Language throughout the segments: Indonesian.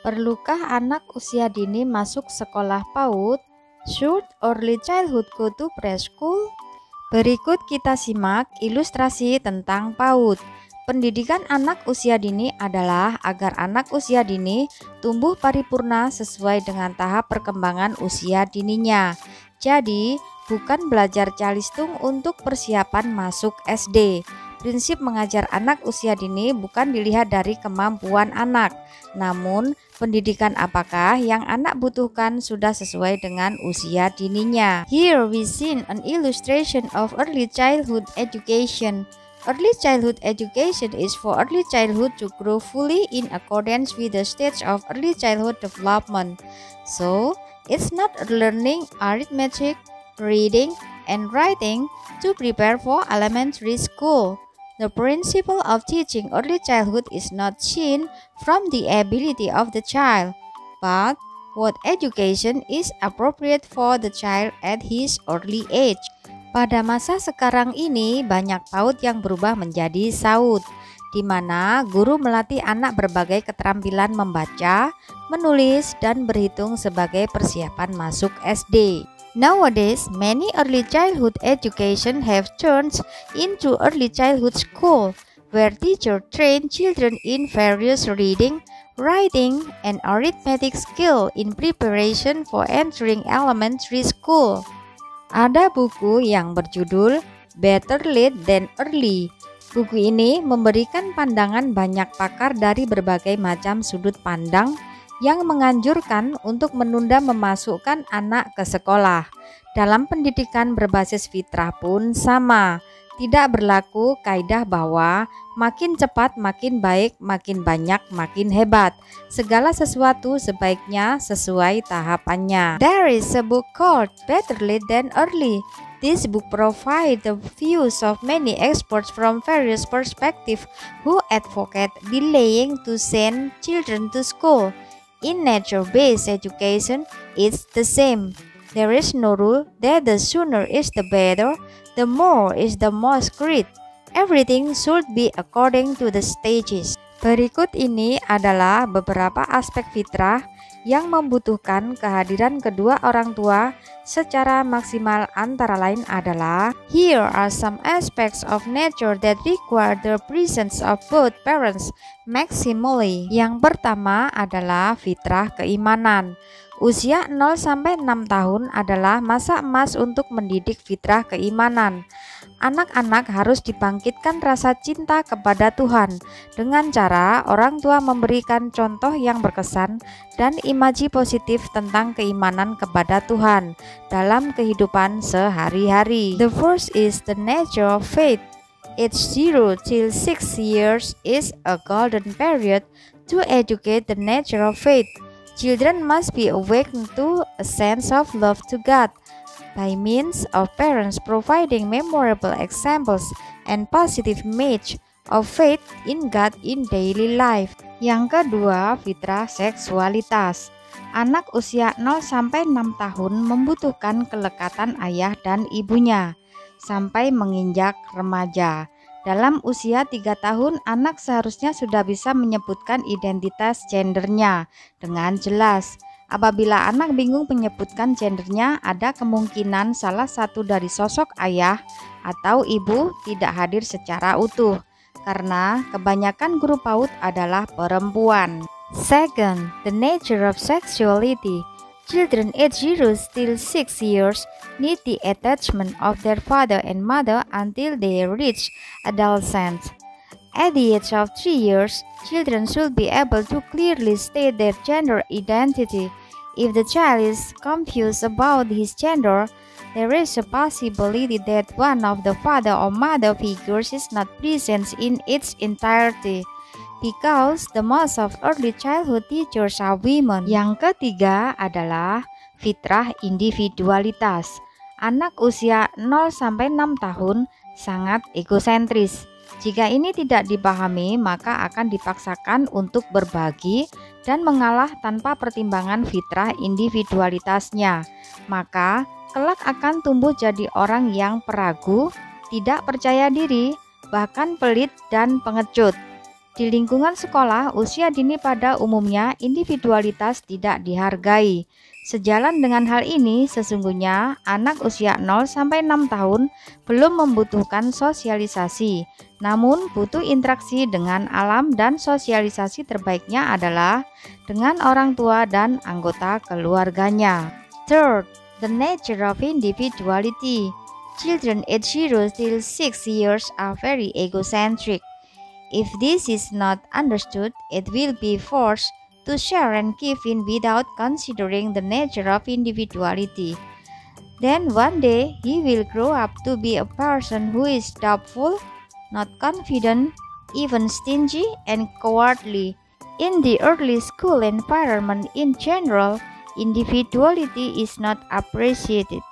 Perlukah anak usia dini masuk sekolah PAUD? Should early childhood go to preschool? Berikut kita simak ilustrasi tentang PAUD. Pendidikan anak usia dini adalah agar anak usia dini tumbuh paripurna sesuai dengan tahap perkembangan usia dininya. Jadi, bukan belajar calistung untuk persiapan masuk SD. Prinsip mengajar anak usia dini bukan dilihat dari kemampuan anak, namun pendidikan apakah yang anak butuhkan sudah sesuai dengan usia dininya. Here we see an illustration of early childhood education. Early childhood education is for early childhood to grow fully in accordance with the stage of early childhood development. So, it's not learning arithmetic, reading, and writing to prepare for elementary school. The principle of teaching early childhood is not seen from the ability of the child, but what education is appropriate for the child at his early age. Pada masa sekarang ini, banyak PAUD yang berubah menjadi SAUD, di mana guru melatih anak berbagai keterampilan membaca, menulis, dan berhitung sebagai persiapan masuk SD. Nowadays, many early childhood education have turned into early childhood school, where teachers train children in various reading, writing, and arithmetic skill in preparation for entering elementary school. Ada buku yang berjudul Better Late Than Early. Buku ini memberikan pandangan banyak pakar dari berbagai macam sudut pandang yang menganjurkan untuk menunda memasukkan anak ke sekolah. Dalam pendidikan berbasis fitrah pun sama. Tidak berlaku kaidah bahwa makin cepat makin baik, makin banyak makin hebat. Segala sesuatu sebaiknya sesuai tahapannya. There is a book called Better Late Than Early. This book provides the views of many experts from various perspectives who advocate delaying to send children to school. In nature-based education, it's the same. There is no rule that the sooner is the better, the more is the most great. Everything should be according to the stages. Berikut ini adalah beberapa aspek fitrah yang membutuhkan kehadiran kedua orang tua secara maksimal, antara lain adalah: here are some aspects of nature that require the presence of both parents maximally. Yang pertama adalah fitrah keimanan. Usia 0-6 tahun adalah masa emas untuk mendidik fitrah keimanan. Anak-anak harus dibangkitkan rasa cinta kepada Tuhan dengan cara orang tua memberikan contoh yang berkesan dan imaji positif tentang keimanan kepada Tuhan dalam kehidupan sehari-hari. The first is the nature of faith. Age 0 till 6 years is a golden period to educate the nature of faith. Children must be awakened to a sense of love to God by means of parents providing memorable examples and positive image of faith in God in daily life. Yang kedua, fitrah seksualitas. Anak usia 0-6 tahun membutuhkan kelekatan ayah dan ibunya sampai menginjak remaja. Dalam usia 3 tahun, anak seharusnya sudah bisa menyebutkan identitas gendernya dengan jelas. Apabila anak bingung menyebutkan gendernya, ada kemungkinan salah satu dari sosok ayah atau ibu tidak hadir secara utuh, karena kebanyakan guru PAUD adalah perempuan. Second, the nature of sexuality. Children aged 0 till 6 years need the attachment of their father and mother until they reach adolescence. At the age of 3 years, children should be able to clearly state their gender identity. If the child is confused about his gender, there is a possibility that one of the father or mother figures is not present in its entirety, because the most of early childhood teachers are women. Yang ketiga adalah fitrah individualitas. Anak usia 0-6 tahun sangat egosentris. Jika ini tidak dipahami, maka akan dipaksakan untuk berbagi dan mengalah tanpa pertimbangan fitrah individualitasnya. Maka kelak akan tumbuh jadi orang yang peragu, tidak percaya diri, bahkan pelit dan pengecut. Di lingkungan sekolah, usia dini pada umumnya individualitas tidak dihargai. Sejalan dengan hal ini, sesungguhnya anak usia 0-6 tahun belum membutuhkan sosialisasi, namun butuh interaksi dengan alam, dan sosialisasi terbaiknya adalah dengan orang tua dan anggota keluarganya. Third, the nature of individuality. Children aged 0 till 6 years are very egocentric. If this is not understood, it will be forced to share and give in without considering the nature of individuality. Then one day he will grow up to be a person who is doubtful, not confident, even stingy and cowardly. In the early school environment in general, individuality is not appreciated.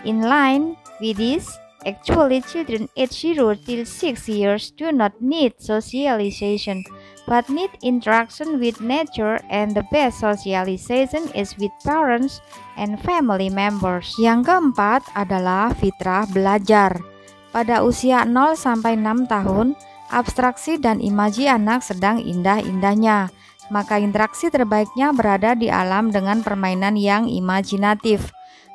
In line with this, actually children aged 0 till 6 years do not need socialization, but need interaction with nature, and the best socialization is with parents and family members. Yang keempat adalah fitrah belajar. Pada usia 0-6 tahun, abstraksi dan imaji anak sedang indah-indahnya, maka interaksi terbaiknya berada di alam dengan permainan yang imajinatif.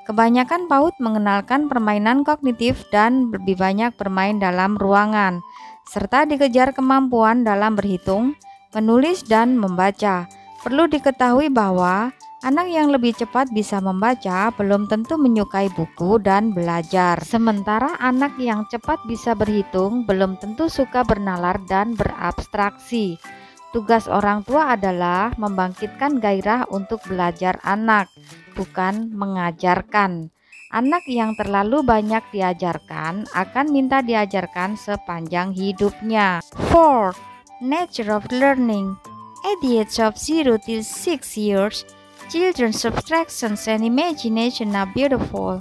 Kebanyakan PAUD mengenalkan permainan kognitif dan lebih banyak bermain dalam ruangan, serta dikejar kemampuan dalam berhitung, menulis, dan membaca. Perlu diketahui bahwa anak yang lebih cepat bisa membaca belum tentu menyukai buku dan belajar. Sementara anak yang cepat bisa berhitung belum tentu suka bernalar dan berabstraksi. Tugas orang tua adalah membangkitkan gairah untuk belajar anak, bukan mengajarkan. Anak yang terlalu banyak diajarkan akan minta diajarkan sepanjang hidupnya. Fourth, nature of learning. At the age of 0 till 6 years, children's abstractions and imagination are beautiful.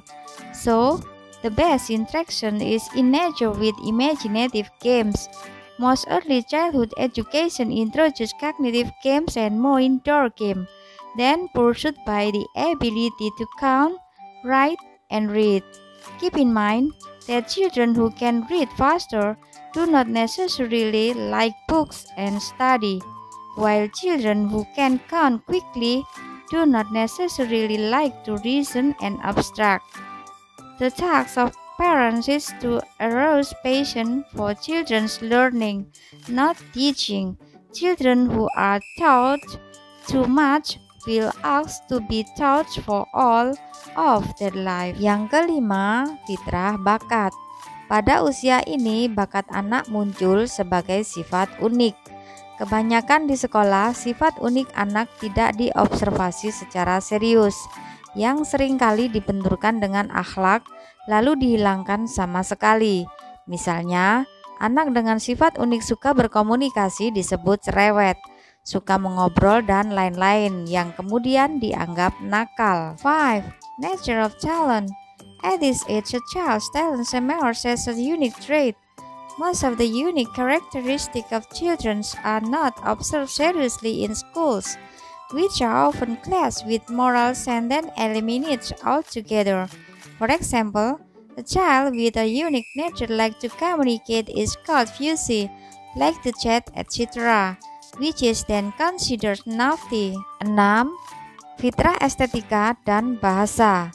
So, the best interaction is in nature with imaginative games. Most early childhood education introduces cognitive games and more indoor games, then pursued by the ability to count, write, and read. Keep in mind that children who can read faster do not necessarily like books and study, while children who can count quickly do not necessarily like to reason and abstract. The task of parents is to arouse passion for children's learning, not teaching. Children who are taught too much will ask to be taught for all of their life. Yang kelima, fitrah bakat. Pada usia ini, bakat anak muncul sebagai sifat unik. Kebanyakan di sekolah, sifat unik anak tidak diobservasi secara serius, yang seringkali dibenturkan dengan akhlak lalu dihilangkan sama sekali. Misalnya, anak dengan sifat unik suka berkomunikasi disebut cerewet, suka mengobrol, dan lain-lain yang kemudian dianggap nakal. 5. Nature of talent. At this age, a child's talent emerges as a unique trait. Most of the unique characteristics of children are not observed seriously in schools, which are often classed with morals and then eliminated altogether. For example, a child with a unique nature like to communicate is called fussy, like to chat, etc., which is then considered naughty. 6. Fitrah estetika dan bahasa.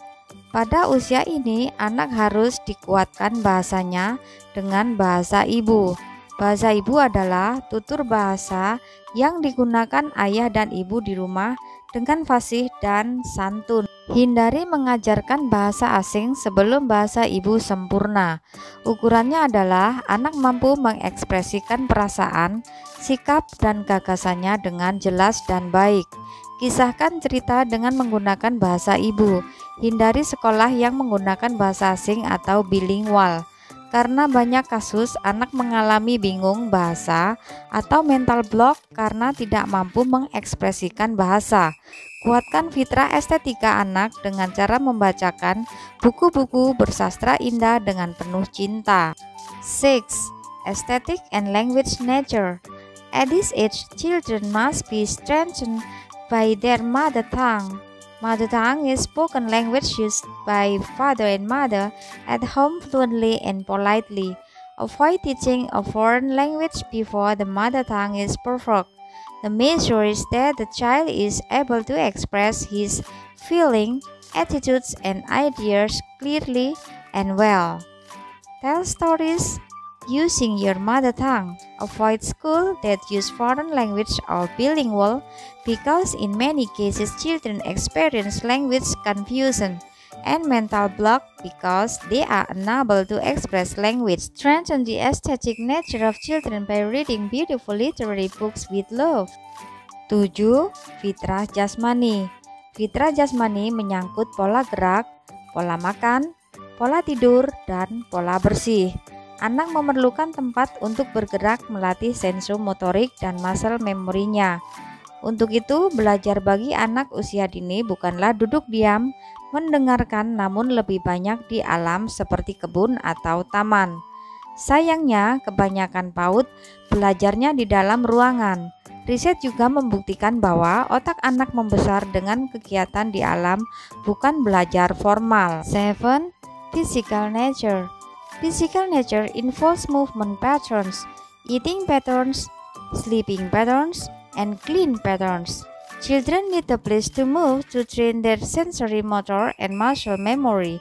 Pada usia ini, anak harus dikuatkan bahasanya dengan bahasa ibu. Bahasa ibu adalah tutur bahasa yang digunakan ayah dan ibu di rumah dengan fasih dan santun. Hindari mengajarkan bahasa asing sebelum bahasa ibu sempurna. Ukurannya adalah anak mampu mengekspresikan perasaan, sikap, dan gagasannya dengan jelas dan baik. Kisahkan cerita dengan menggunakan bahasa ibu. Hindari sekolah yang menggunakan bahasa asing atau bilingual. Karena banyak kasus anak mengalami bingung bahasa atau mental block karena tidak mampu mengekspresikan bahasa. Kuatkan fitrah estetika anak dengan cara membacakan buku-buku bersastra indah dengan penuh cinta. 6. Aesthetic and language nature. At this age, children must be strengthened by their mother tongue. Mother tongue is spoken language used by father and mother at home fluently and politely. Avoid teaching a foreign language before the mother tongue is perfect. The measure is that the child is able to express his feelings, attitudes, and ideas clearly and well. Tell stories using your mother tongue. Avoid school that use foreign language or bilingual because in many cases children experience language confusion and mental block because they are unable to express language. Strengthen the aesthetic nature of children by reading beautiful literary books with love. 7. Fitrah jasmani. Fitrah jasmani menyangkut pola gerak, pola makan, pola tidur, dan pola bersih. Anak memerlukan tempat untuk bergerak melatih sensum motorik dan muscle memorinya. Untuk itu, belajar bagi anak usia dini bukanlah duduk diam, mendengarkan, namun lebih banyak di alam seperti kebun atau taman. Sayangnya, kebanyakan PAUD belajarnya di dalam ruangan. Riset juga membuktikan bahwa otak anak membesar dengan kegiatan di alam, bukan belajar formal. 7. Physical nature. Physical nature involves movement patterns, eating patterns, sleeping patterns, and clean patterns. Children need a place to move to train their sensory motor and muscle memory.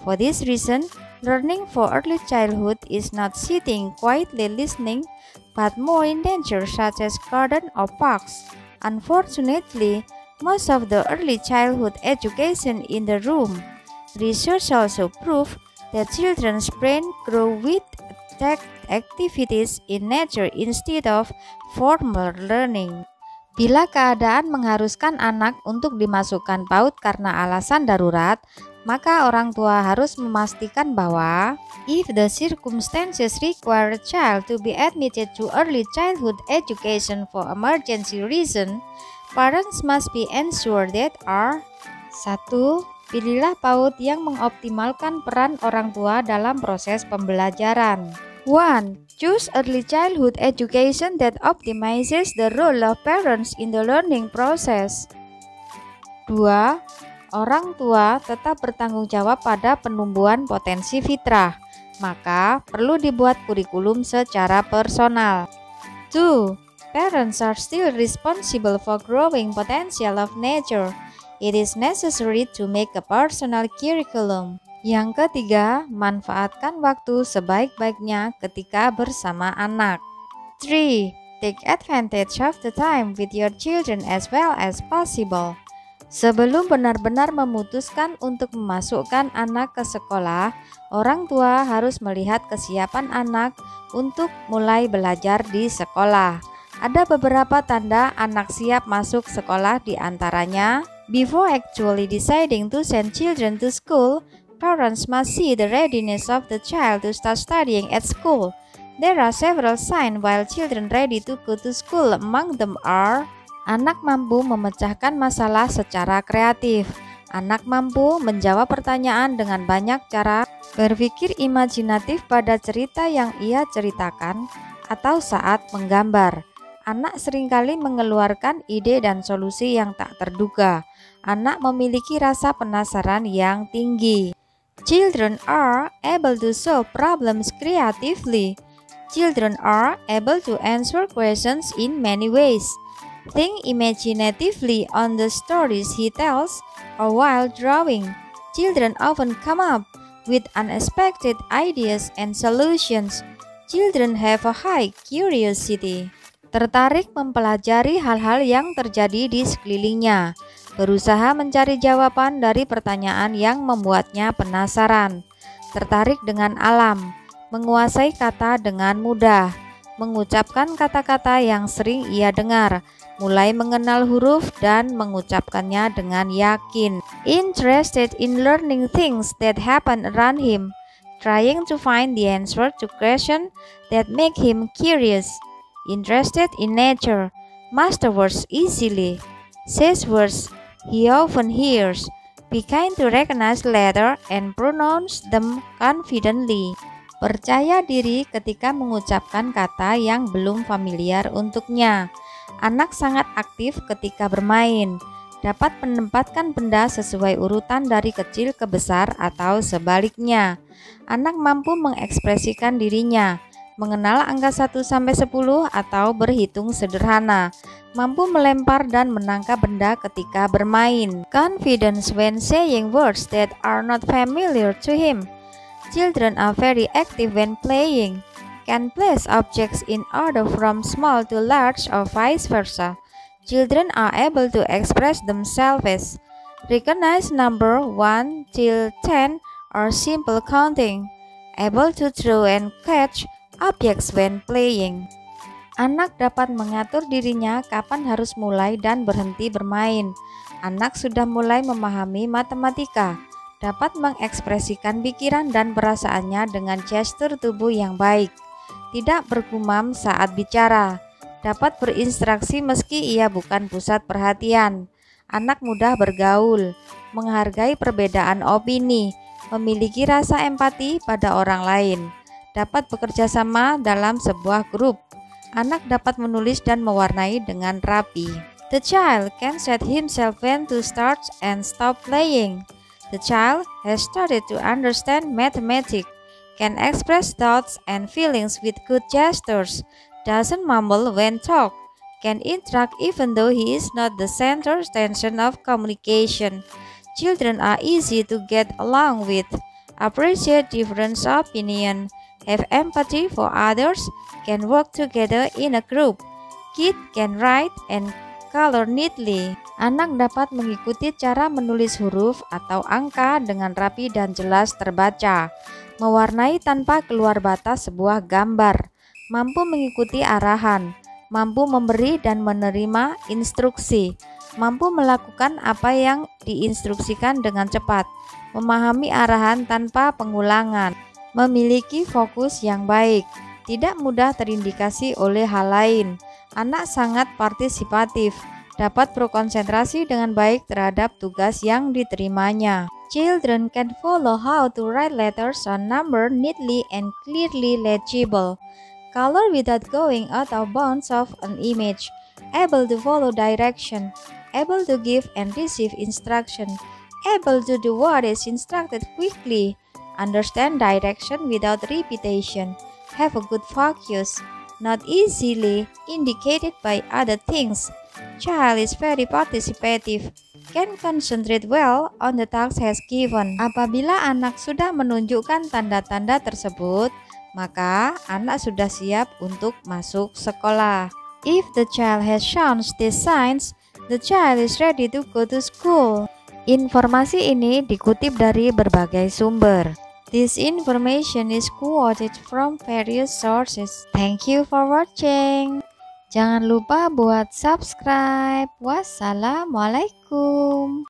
For this reason, learning for early childhood is not sitting quietly listening, but more in nature such as garden or parks. Unfortunately, most of the early childhood education in the room. Research also proved that children's brain grow with activities in nature instead of formal learning. Bila keadaan mengharuskan anak untuk dimasukkan PAUD karena alasan darurat, maka orang tua harus memastikan bahwa if the circumstances require a child to be admitted to early childhood education for emergency reason, parents must be ensured that are 1. Pilihlah PAUD yang mengoptimalkan peran orang tua dalam proses pembelajaran. 1. Choose early childhood education that optimizes the role of parents in the learning process. 2. Orang tua tetap bertanggung jawab pada penumbuhan potensi fitrah, maka perlu dibuat kurikulum secara personal. 2. Parents are still responsible for growing potential of nature. It is necessary to make a personal curriculum. Yang ketiga, manfaatkan waktu sebaik-baiknya ketika bersama anak. 3. Take advantage of the time with your children as well as possible. Sebelum benar-benar memutuskan untuk memasukkan anak ke sekolah, orang tua harus melihat kesiapan anak untuk mulai belajar di sekolah. Ada beberapa tanda anak siap masuk sekolah, di antaranya before actually deciding to send children to school, parents must see the readiness of the child to start studying at school. There are several signs while children ready to go to school. Among them are: anak mampu memecahkan masalah secara kreatif. Anak mampu menjawab pertanyaan dengan banyak cara, berpikir imajinatif pada cerita yang ia ceritakan, atau saat menggambar. Anak seringkali mengeluarkan ide dan solusi yang tak terduga. Anak memiliki rasa penasaran yang tinggi. Children are able to solve problems creatively. Children are able to answer questions in many ways. Think imaginatively on the stories he tells, or while drawing. Children often come up with unexpected ideas and solutions. Children have a high curiosity. Tertarik mempelajari hal-hal yang terjadi di sekelilingnya, berusaha mencari jawaban dari pertanyaan yang membuatnya penasaran, tertarik dengan alam, menguasai kata dengan mudah, mengucapkan kata-kata yang sering ia dengar, mulai mengenal huruf dan mengucapkannya dengan yakin, interested in learning things that happen around him, trying to find the answer to questions that make him curious, interested in nature, master words easily, says words he often hears, be kind to recognize letters and pronounce them confidently. Percaya diri ketika mengucapkan kata yang belum familiar untuknya. Anak sangat aktif ketika bermain. dapat menempatkan benda sesuai urutan dari kecil ke besar atau sebaliknya. Anak mampu mengekspresikan dirinya, mengenal angka 1 sampai 10 atau berhitung sederhana, mampu melempar dan menangkap benda ketika bermain. Confidence when saying words that are not familiar to him. Children are very active when playing, can place objects in order from small to large or vice versa. Children are able to express themselves, recognize number 1 till 10 or simple counting, able to throw and catch objects when playing. Anak dapat mengatur dirinya kapan harus mulai dan berhenti bermain. Anak sudah mulai memahami matematika, dapat mengekspresikan pikiran dan perasaannya dengan gestur tubuh yang baik, tidak bergumam saat bicara, dapat berinteraksi meski ia bukan pusat perhatian. Anak mudah bergaul, menghargai perbedaan opini, memiliki rasa empati pada orang lain, dapat bekerja sama dalam sebuah grup. Anak dapat menulis dan mewarnai dengan rapi. The child can set himself when to start and stop playing. The child has started to understand mathematics, can express thoughts and feelings with good gestures, doesn't mumble when talk, can interact even though he is not the center tension of communication. Children are easy to get along with, appreciate different opinions, have empathy for others, can work together in a group. Kids can write and color neatly. Anak dapat mengikuti cara menulis huruf atau angka dengan rapi dan jelas terbaca, mewarnai tanpa keluar batas sebuah gambar, mampu mengikuti arahan, mampu memberi dan menerima instruksi, mampu melakukan apa yang diinstruksikan dengan cepat, memahami arahan tanpa pengulangan, memiliki fokus yang baik, tidak mudah terindikasi oleh hal lain. Anak sangat partisipatif, dapat berkonsentrasi dengan baik terhadap tugas yang diterimanya. Children can follow how to write letters or number neatly and clearly legible, color without going out of bounds of an image, able to follow direction, able to give and receive instruction, able to do what is instructed quickly, understand direction without repetition, have a good focus, not easily indicated by other things. Child is very participative, can concentrate well on the task has given. Apabila anak sudah menunjukkan tanda-tanda tersebut, maka anak sudah siap untuk masuk sekolah. If the child has shown these signs, the child is ready to go to school. Informasi ini dikutip dari berbagai sumber. This information is quoted from various sources. Thank you for watching. Jangan lupa buat subscribe. Wassalamualaikum.